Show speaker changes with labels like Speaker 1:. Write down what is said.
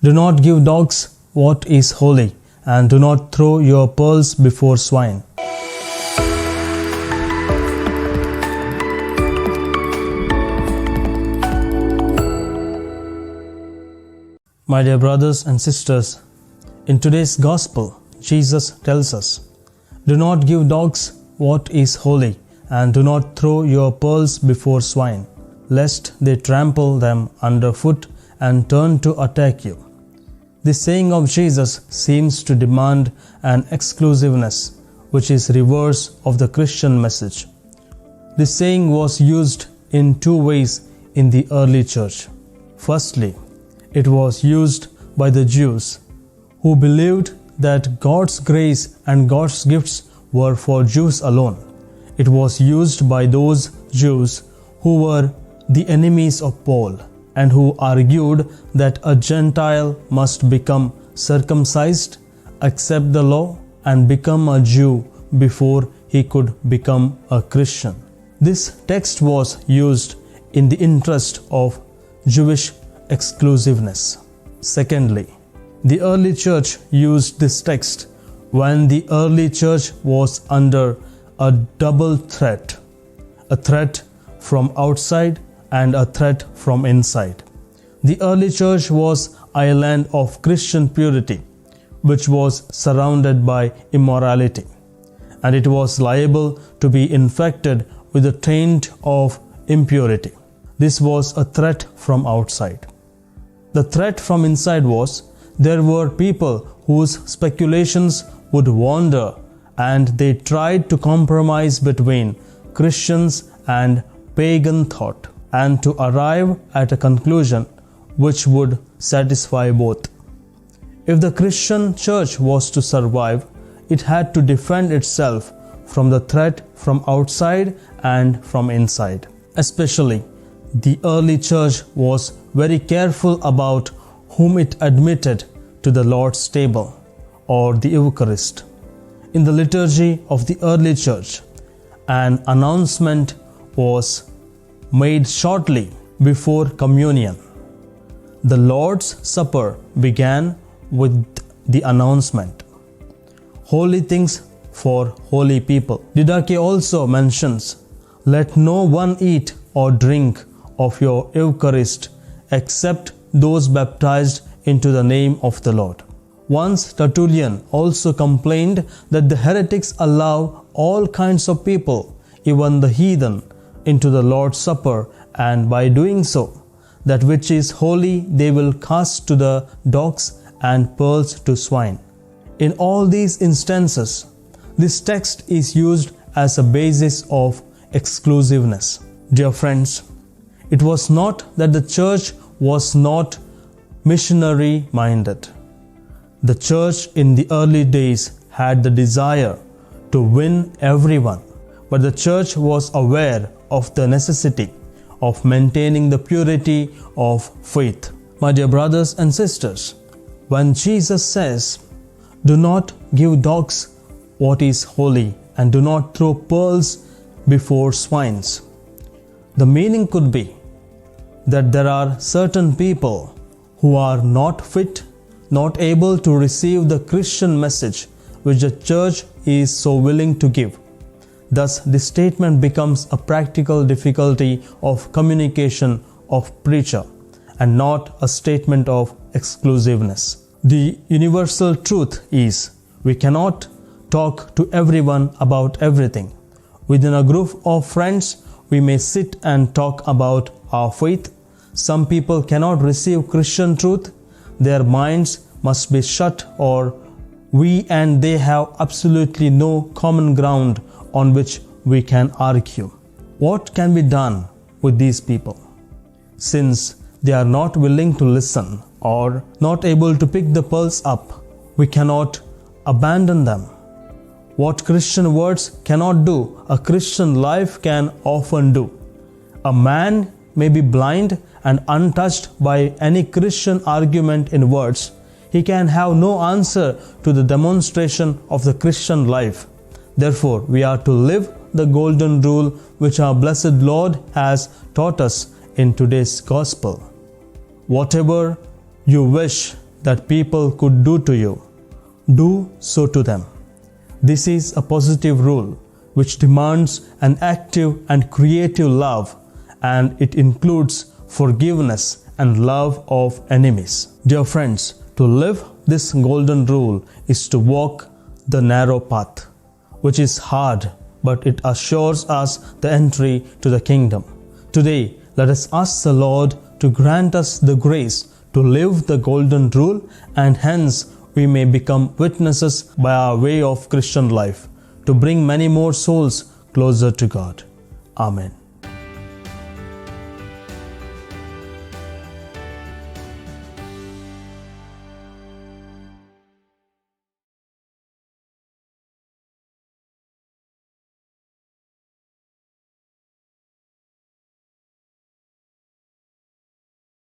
Speaker 1: Do not give dogs what is holy, and do not throw your pearls before swine. My dear brothers and sisters, in today's Gospel, Jesus tells us, do not give dogs what is holy, and do not throw your pearls before swine, lest they trample them underfoot and turn to attack you. This saying of Jesus seems to demand an exclusiveness, which is reverse of the Christian message. This saying was used in two ways in the early church. Firstly, it was used by the Jews, who believed that God's grace and God's gifts were for Jews alone. It was used by those Jews who were the enemies of Paul and who argued that a Gentile must become circumcised, accept the law, and become a Jew before he could become a Christian. This text was used in the interest of Jewish exclusiveness. Secondly, the early church used this text when the early church was under a double threat, a threat from outside and a threat from inside. The early church was an island of Christian purity, which was surrounded by immorality, and it was liable to be infected with the taint of impurity. This was a threat from outside. The threat from inside was there were people whose speculations would wander, and they tried to compromise between Christians and pagan thought, and to arrive at a conclusion which would satisfy both. If the Christian church was to survive, it had to defend itself from the threat from outside and from inside. Especially, the early church was very careful about whom it admitted to the Lord's table or the Eucharist. In the liturgy of the early church, an announcement was made shortly before communion. The Lord's Supper began with the announcement, holy things for holy people. Didache also mentions, let no one eat or drink of your Eucharist except those baptized into the name of the Lord. Once Tertullian also complained that the heretics allow all kinds of people, even the heathen, into the Lord's Supper, and by doing so, that which is holy they will cast to the dogs and pearls to swine. In all these instances, this text is used as a basis of exclusiveness. Dear friends, it was not that the church was not missionary minded. The church in the early days had the desire to win everyone, but the church was aware of the necessity of maintaining the purity of faith. My dear brothers and sisters, when Jesus says, do not give dogs what is holy, and do not throw pearls before swines, the meaning could be that there are certain people who are not fit, not able to receive the Christian message which the church is so willing to give. Thus, this statement becomes a practical difficulty of communication of preacher and not a statement of exclusiveness. The universal truth is we cannot talk to everyone about everything. Within a group of friends, we may sit and talk about our faith. Some people cannot receive Christian truth. Their minds must be shut, or we and they have absolutely no common ground on which we can argue. What can be done with these people? Since they are not willing to listen or not able to pick the pulse up, we cannot abandon them. What Christian words cannot do, a Christian life can often do. A man may be blind and untouched by any Christian argument in words. He can have no answer to the demonstration of the Christian life. Therefore, we are to live the golden rule which our blessed Lord has taught us in today's Gospel. Whatever you wish that people could do to you, do so to them. This is a positive rule which demands an active and creative love, and it includes forgiveness and love of enemies. Dear friends, to live this golden rule is to walk the narrow path, which is hard, but it assures us the entry to the kingdom. Today, let us ask the Lord to grant us the grace to live the golden rule, and hence we may become witnesses by our way of Christian life to bring many more souls closer to God. Amen.